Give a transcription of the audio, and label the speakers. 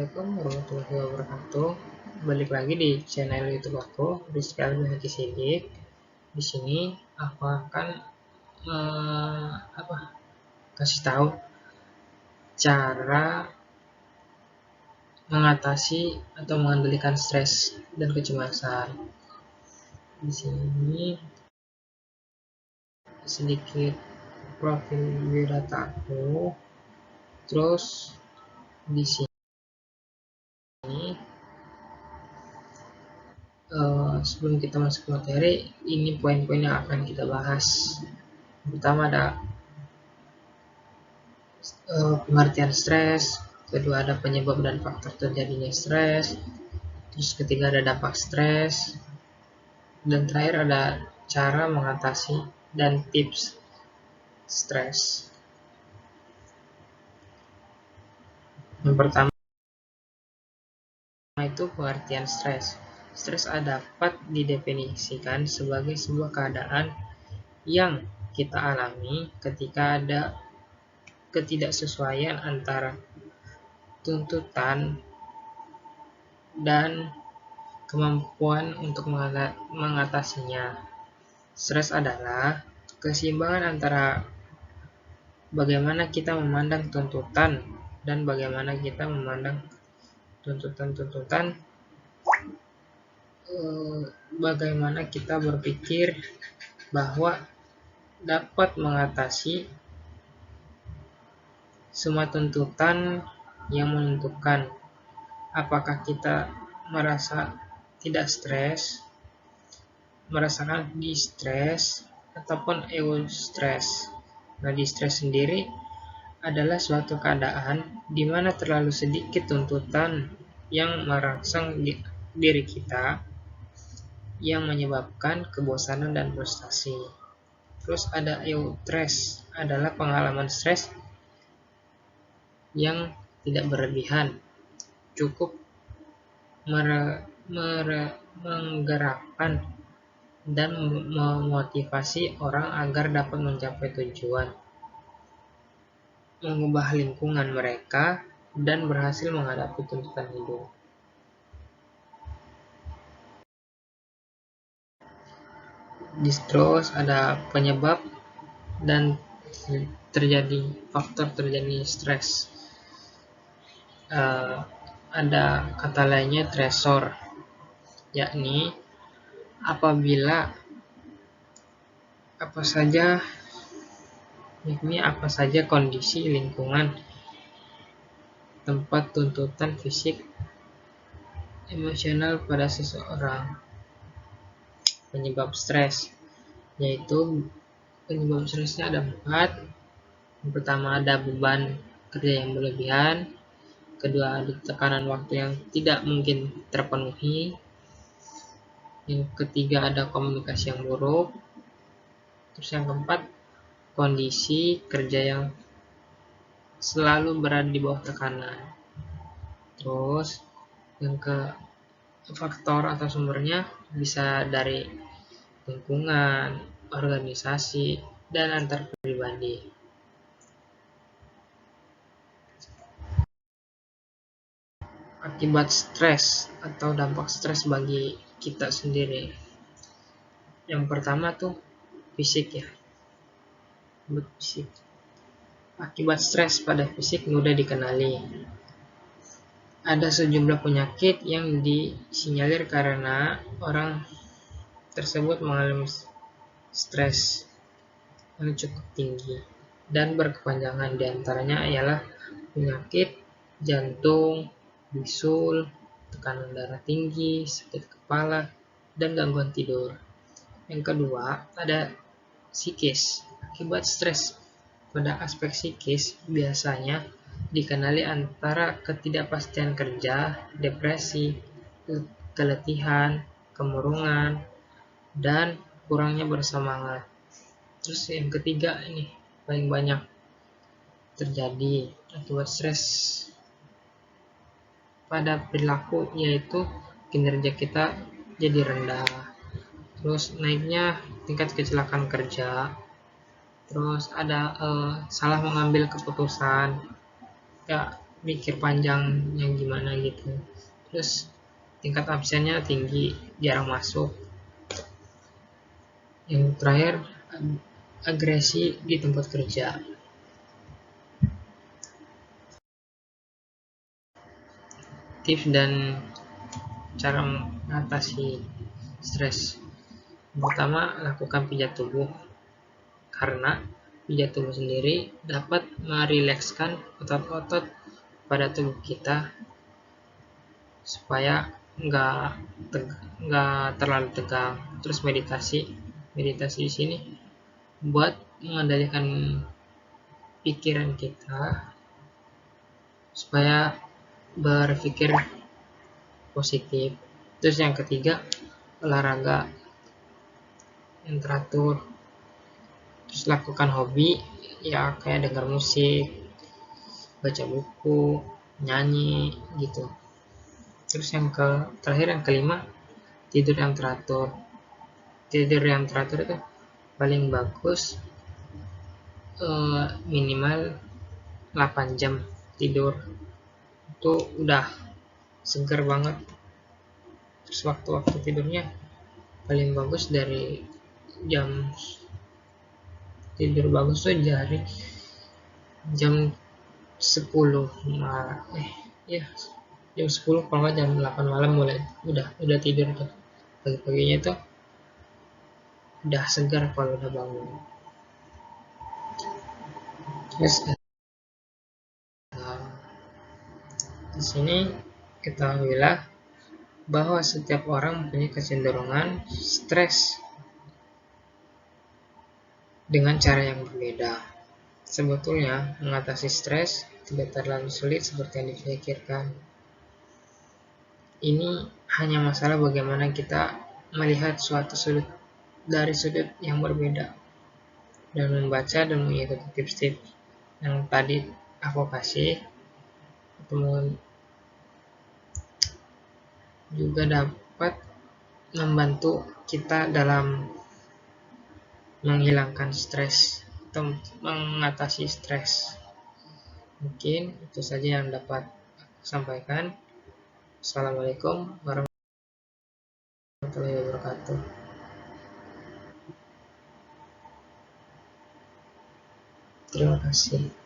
Speaker 1: Assalamualaikum warahmatullahi wabarakatuh. Balik lagi di channel YouTube aku, Rizky Albi Sidik. Di sini aku akan kasih tahu cara mengatasi atau mengendalikan stres dan kecemasan. Di sini sedikit profil biodata aku. Terus di sini sebelum kita masuk ke materi, ini poin-poin yang akan kita bahas. Pertama ada pengertian stres, kedua ada penyebab dan faktor terjadinya stres, terus ketiga ada dampak stres, dan terakhir ada cara mengatasi dan tips stres. Yang pertama itu pengertian stres. Stres dapat didefinisikan sebagai sebuah keadaan yang kita alami ketika ada ketidaksesuaian antara tuntutan dan kemampuan untuk mengatasinya. Stres adalah keseimbangan antara bagaimana kita memandang tuntutan dan bagaimana kita memandang tuntutan-tuntutan, bagaimana kita berpikir bahwa dapat mengatasi semua tuntutan yang menentukan apakah kita merasa tidak stres, merasakan distress, ataupun eustress. Nah, distress sendiri adalah suatu keadaan di mana terlalu sedikit tuntutan yang merangsang diri kita yang menyebabkan kebosanan dan frustasi. Terus ada eustress, adalah pengalaman stres yang tidak berlebihan, cukup menggerakkan dan memotivasi orang agar dapat mencapai tujuan, mengubah lingkungan mereka, dan berhasil menghadapi tuntutan hidup. Terus ada penyebab dan faktor terjadi stres. Ada kata lainnya stresor, yakni apabila apa saja kondisi lingkungan, tempat, tuntutan fisik, emosional pada seseorang. Penyebab stres, yaitu penyebab stresnya ada 4. Yang pertama ada beban kerja yang berlebihan, kedua ada tekanan waktu yang tidak mungkin terpenuhi, yang ketiga ada komunikasi yang buruk, terus yang keempat kondisi kerja yang selalu berada di bawah tekanan. Terus yang ke faktor atau sumbernya bisa dari lingkungan, organisasi, dan antar pribadi. Akibat stres atau dampak stres bagi kita sendiri. Yang pertama tuh fisik ya. Fisik. Akibat stres pada fisik mudah dikenali. Ada sejumlah penyakit yang disinyalir karena orang tersebut mengalami stres yang cukup tinggi dan berkepanjangan. Di antaranya ialah penyakit jantung, bisul, tekanan darah tinggi, sakit kepala, dan gangguan tidur. Yang kedua, ada psikis. Akibat stres pada aspek psikis biasanya dikenali antara ketidakpastian kerja, depresi, keletihan, kemurungan, dan kurangnya bersemangat. Terus yang ketiga ini paling banyak terjadi akibat stres pada perilaku, yaitu kinerja kita jadi rendah, terus naiknya tingkat kecelakaan kerja, terus ada salah mengambil keputusan ya, mikir panjang yang gimana gitu. Terus tingkat absennya tinggi, jarang masuk. Yang terakhir, agresi di tempat kerja. Tips dan cara mengatasi stres. Pertama, lakukan pijat tubuh, karena pijat tubuh sendiri dapat merilekskan otot-otot pada tubuh kita supaya nggak terlalu tegang. Terus meditasi di sini buat mengendalikan pikiran kita supaya berpikir positif. Terus yang ketiga, olahraga yang teratur. Terus lakukan hobi, ya kayak dengar musik, baca buku, nyanyi gitu. Terus terakhir yang kelima, tidur yang teratur. Tidur yang teratur itu paling bagus minimal 8 jam tidur. Itu udah segar banget. Terus waktu-waktu tidurnya paling bagus dari jam tidur bagus tuh dari jam 10 ya jam 10 kalau nggak jam 8 malam mulai udah tidur tuh. Pagi-paginya tuh udah segar kalau udah bangun. Terus di sini ketahuilah bahwa setiap orang mempunyai kecenderungan stres dengan cara yang berbeda. Sebetulnya mengatasi stres tidak terlalu sulit seperti yang dipikirkan. Ini hanya masalah bagaimana kita melihat suatu sudut dari sudut yang berbeda dan membaca dan mengikuti tips-tips yang tadi aku kasih. Kemudian juga dapat membantu kita dalam menghilangkan stres atau mengatasi stres. Mungkin itu saja yang dapat aku sampaikan. Assalamualaikum warahmatullahi wabarakatuh. Terima kasih.